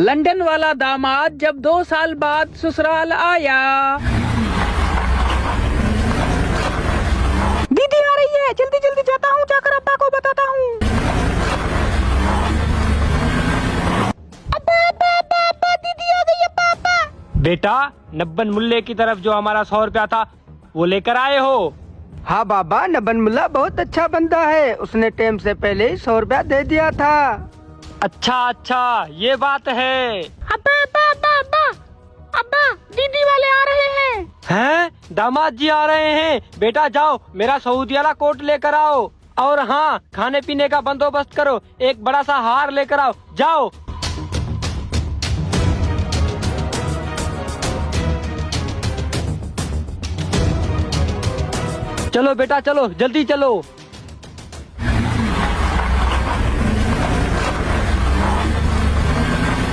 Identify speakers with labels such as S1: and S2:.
S1: London वाला दामाद जब 2 साल बाद ससुराल आया। दीदी आ रही है, जल्दी जल्दी जाता हूँ, जाकर अब्बा को बताता हूँ। अब्बा अब्बा अब्बा अब्बा, दीदी आ गई। अब्बा अब्बा।
S2: बेटा, नब्बन मुल्ले की तरफ जो हमारा 100 रुपया था वो लेकर आए हो?
S3: हाँ बाबा, नबन मुल्ला बहुत अच्छा बंदा है, उसने टाइम से पहले ही 100 रुपया दे दिया था।
S2: अच्छा अच्छा, ये बात है।
S1: अब्बा अब्बा अब्बा अब्बा अब्बा, दीदी वाले आ रहे हैं।
S2: हैं? दामाद जी आ रहे हैं। बेटा जाओ, मेरा सऊदी वाला कोट लेकर आओ, और हाँ, खाने पीने का बंदोबस्त करो, एक बड़ा सा हार लेकर आओ, जाओ। चलो बेटा चलो, जल्दी चलो।